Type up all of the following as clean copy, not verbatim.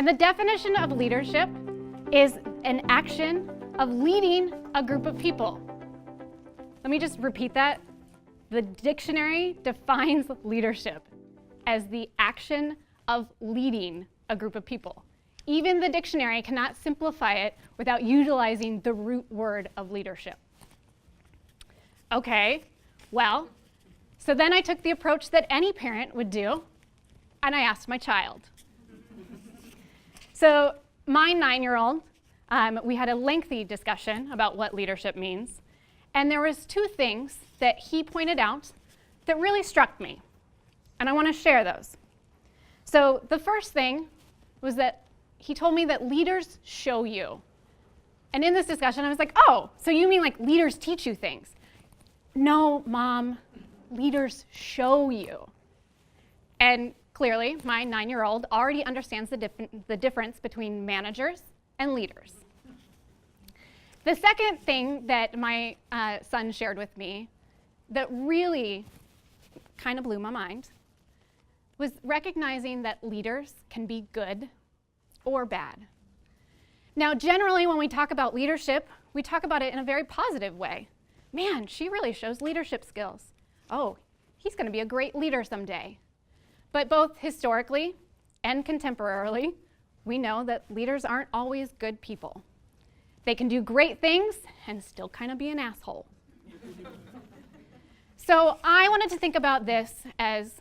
And the definition of leadership is an action of leading a group of people. Let me just repeat that. The dictionary defines leadership as the action of leading a group of people. Even the dictionary cannot simplify it without utilizing the root word of leadership. Okay, well, so then I took the approach that any parent would do, and I asked my child. So my 9-year-old, we had a lengthy discussion about what leadership means, and there was 2 things that he pointed out that really struck me, and I want to share those. So the first thing was that he told me that leaders show you. And in this discussion, I was like, oh, so you mean like leaders teach you things? No, Mom, leaders show you. And clearly, my 9-year-old already understands the difference between managers and leaders. The second thing that my son shared with me that really kind of blew my mind was recognizing that leaders can be good or bad. Now, generally, when we talk about leadership, we talk about it in a very positive way. Man, she really shows leadership skills. Oh, he's going to be a great leader someday. But both historically and contemporarily, we know that leaders aren't always good people. They can do great things and still kind of be an asshole. So I wanted to think about this as,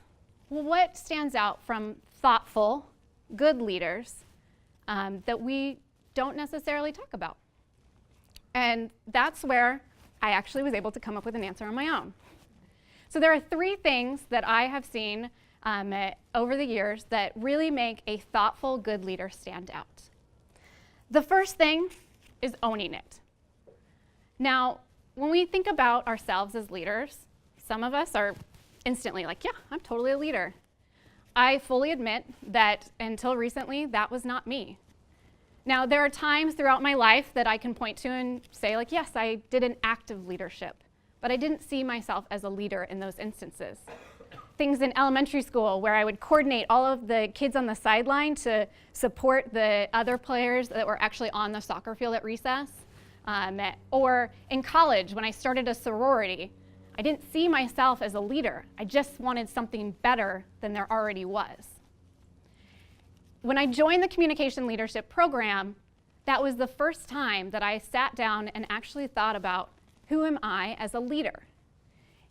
well, what stands out from thoughtful, good leaders that we don't necessarily talk about? And that's where I actually was able to come up with an answer on my own. So there are 3 things that I have seen over the years that really make a thoughtful, good leader stand out. The first thing is owning it. Now, when we think about ourselves as leaders, some of us are instantly like, yeah, I'm totally a leader. I fully admit that until recently, that was not me. Now, there are times throughout my life that I can point to and say, like, yes, I did an act of leadership, but I didn't see myself as a leader in those instances. Things in elementary school where I would coordinate all of the kids on the sideline to support the other players that were actually on the soccer field at recess. Or in college when I started a sorority, I didn't see myself as a leader. I just wanted something better than there already was. When I joined the communication leadership program, that was the first time that I sat down and actually thought about, who am I as a leader?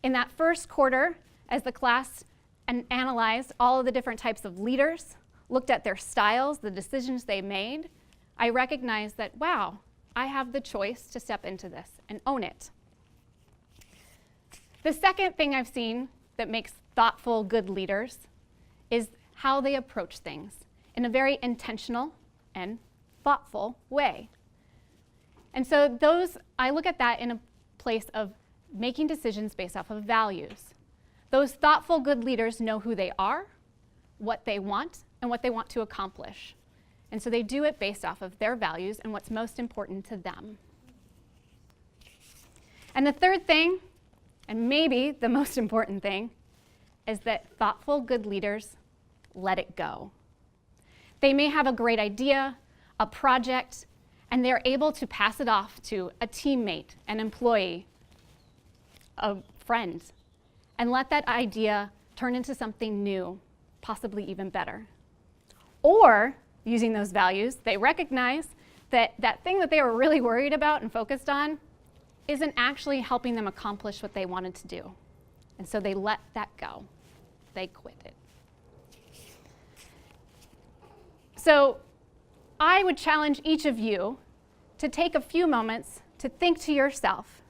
In that first quarter, as the class analyzed all of the different types of leaders, looked at their styles, the decisions they made, I recognized that, wow, I have the choice to step into this and own it. The second thing I've seen that makes thoughtful, good leaders is how they approach things in a very intentional and thoughtful way. And so I look at that in a place of making decisions based off of values. Those thoughtful, good leaders know who they are, what they want, and what they want to accomplish. And so they do it based off of their values and what's most important to them. And the third thing, and maybe the most important thing, is that thoughtful, good leaders let it go. They may have a great idea, a project, and they're able to pass it off to a teammate, an employee, a friend, and let that idea turn into something new, possibly even better. Or, using those values, they recognize that that thing that they were really worried about and focused on isn't actually helping them accomplish what they wanted to do. And so they let that go. They quit it. So I would challenge each of you to take a few moments to think to yourself.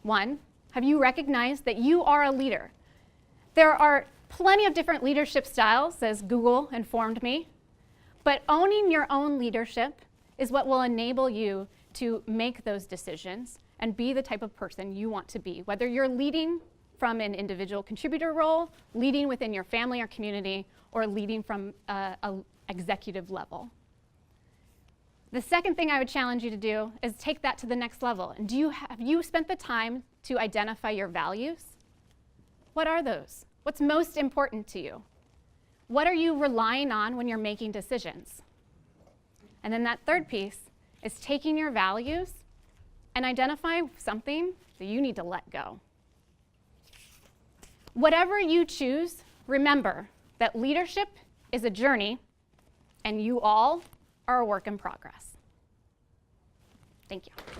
1, have you recognized that you are a leader? There are plenty of different leadership styles, as Google informed me, but owning your own leadership is what will enable you to make those decisions and be the type of person you want to be, whether you're leading from an individual contributor role, leading within your family or community, or leading from an executive level. The second thing I would challenge you to do is take that to the next level. And have you spent the time to identify your values? What are those? What's most important to you? What are you relying on when you're making decisions? And then that third piece is taking your values and identify something that you need to let go. Whatever you choose, remember that leadership is a journey and you all are a work in progress. Thank you.